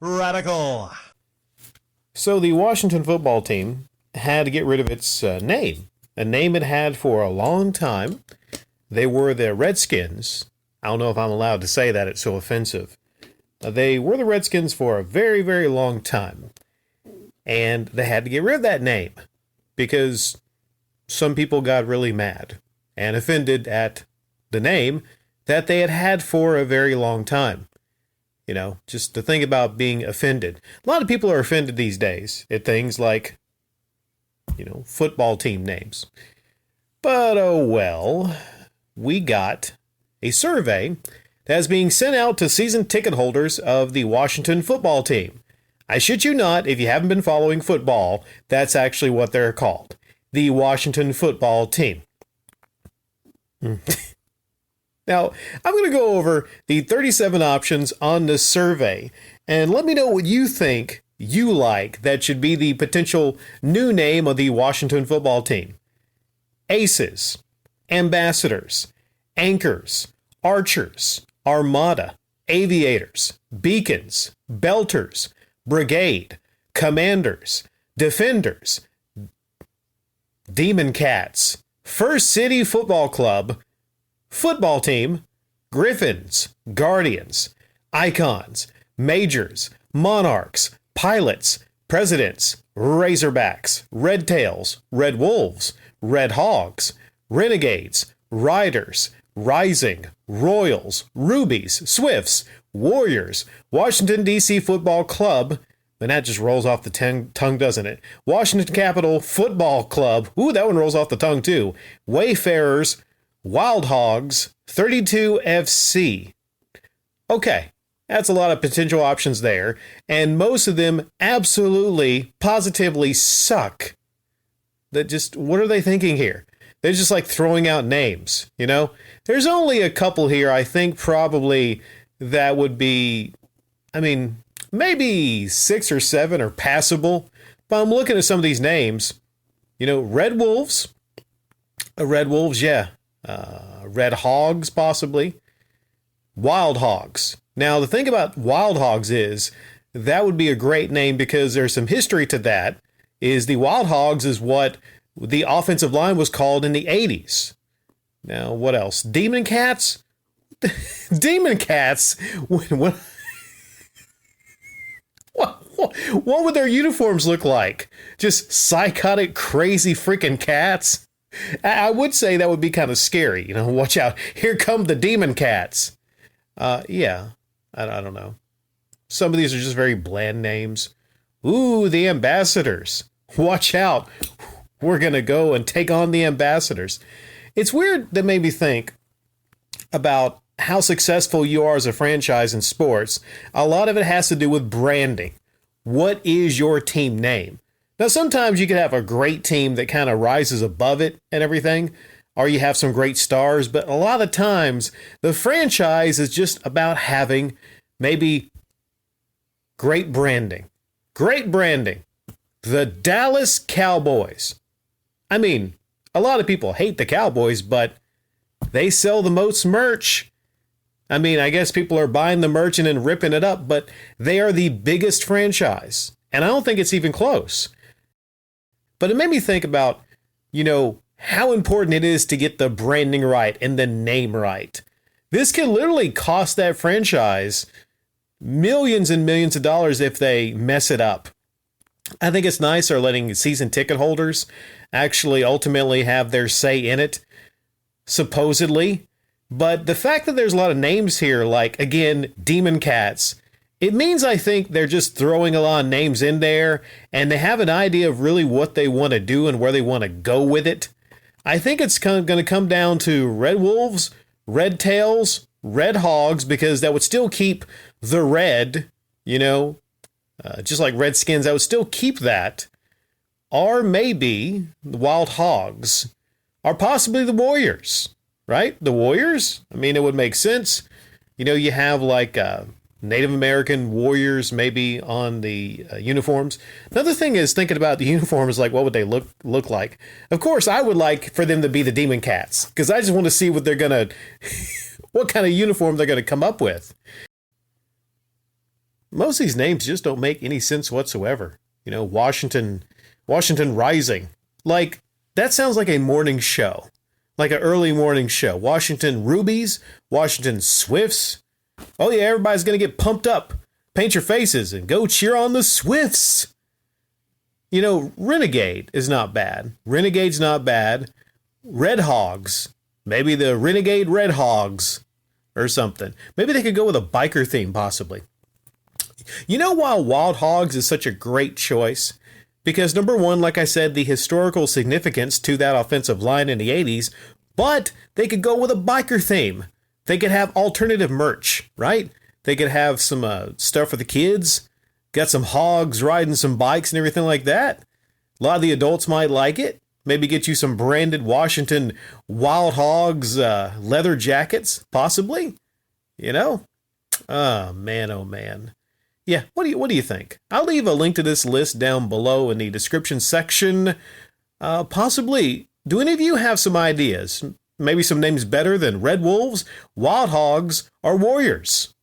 Radical. So the Washington football team had to get rid of its name, a name it had for a long time. They were the Redskins. I don't know if I'm allowed to say that, it's so offensive. They were the Redskins for a very, very long time. And they had to get rid of that name because some people got really mad and offended at the name that they had had for a very long time. You know, just to think about being offended. A lot of people are offended these days at things like, football team names. But oh well, we got a survey that's being sent out to season ticket holders of the Washington football team. I shit you not, if you haven't been following football, that's actually what they're called. The Washington football team. Now, I'm going to go over the 37 options on this survey, and let me know what you think you like that should be the potential new name of the Washington football team. Aces, ambassadors, anchors, archers, armada, aviators, beacons, belters, brigade, commanders, defenders, demon cats, First City Football Club, football team, Griffins, Guardians, Icons, Majors, Monarchs, Pilots, Presidents, Razorbacks, Red Tails, Red Wolves, Red Hogs, Renegades, Riders, Rising, Royals, Rubies, Swifts, Warriors, Washington, D.C. Football Club, and that just rolls off the tongue, doesn't it? Washington Capitol Football Club, ooh, that one rolls off the tongue too. Wayfarers, Wild Hogs, 32 FC. Okay, that's a lot of potential options there, and most of them absolutely, positively suck. That just, what are they thinking here? They're just like throwing out names, There's only a couple here, I think probably that would be, maybe 6 or 7 are passable, but I'm looking at some of these names. Red Wolves, yeah. Red Hogs, possibly. Wild Hogs. Now, the thing about Wild Hogs is that would be a great name because there's some history to that. Is the Wild Hogs is what the offensive line was called in the 80s. Now, what else? Demon Cats? Demon Cats? What would their uniforms look like? Just psychotic, crazy freaking cats? I would say that would be kind of scary. Watch out. Here come the demon cats. Yeah, I don't know. Some of these are just very bland names. Ooh, the ambassadors. Watch out. We're going to go and take on the ambassadors. It's weird that made me think about how successful you are as a franchise in sports. A lot of it has to do with branding. What is your team name? Now, sometimes you could have a great team that kind of rises above it and everything, or you have some great stars, but a lot of times the franchise is just about having maybe great branding. Great branding. The Dallas Cowboys. A lot of people hate the Cowboys, but they sell the most merch. I guess people are buying the merch and then ripping it up, but they are the biggest franchise. And I don't think it's even close. But it made me think about, how important it is to get the branding right and the name right. This can literally cost that franchise millions and millions of dollars if they mess it up. I think it's nice they're letting season ticket holders actually ultimately have their say in it, supposedly. But the fact that there's a lot of names here, like, again, Demon Cats, it means I think they're just throwing a lot of names in there and they have an idea of really what they want to do and where they want to go with it. I think it's going to come down to Red Wolves, Red Tails, Red Hogs, because that would still keep the red, just like Redskins, that would still keep that. Or maybe the Wild Hogs, or possibly the Warriors, right? The Warriors? It would make sense. You have like Native American warriors maybe on the uniforms. Another thing is thinking about the uniforms, like what would they look like? Of course, I would like for them to be the Demon Cats because I just want to see what they're going to, what kind of uniform they're going to come up with. most of these names just don't make any sense whatsoever. You know, Washington Rising. Like, that sounds like a morning show. Like an early morning show. Washington Rubies, Washington Swifts. Oh yeah, everybody's going to get pumped up. Paint your faces and go cheer on the Swifts. You know, Renegade is not bad. Renegade's not bad. Red Hogs. Maybe the Renegade Red Hogs or something. Maybe they could go with a biker theme, possibly. You know why Wild Hogs is such a great choice? Because number one, like I said, the historical significance to that offensive line in the 80s, but they could go with a biker theme. They could have alternative merch, right? They could have some stuff for the kids, got some hogs riding some bikes and everything like that. A lot of the adults might like it. Maybe get you some branded Washington Wild Hogs leather jackets, possibly. You know? Oh, man, oh, man. Yeah, what do you think? I'll leave a link to this list down below in the description section. Possibly, do any of you have some ideas? Maybe some names better than Red Wolves, Wild Hogs, or Warriors?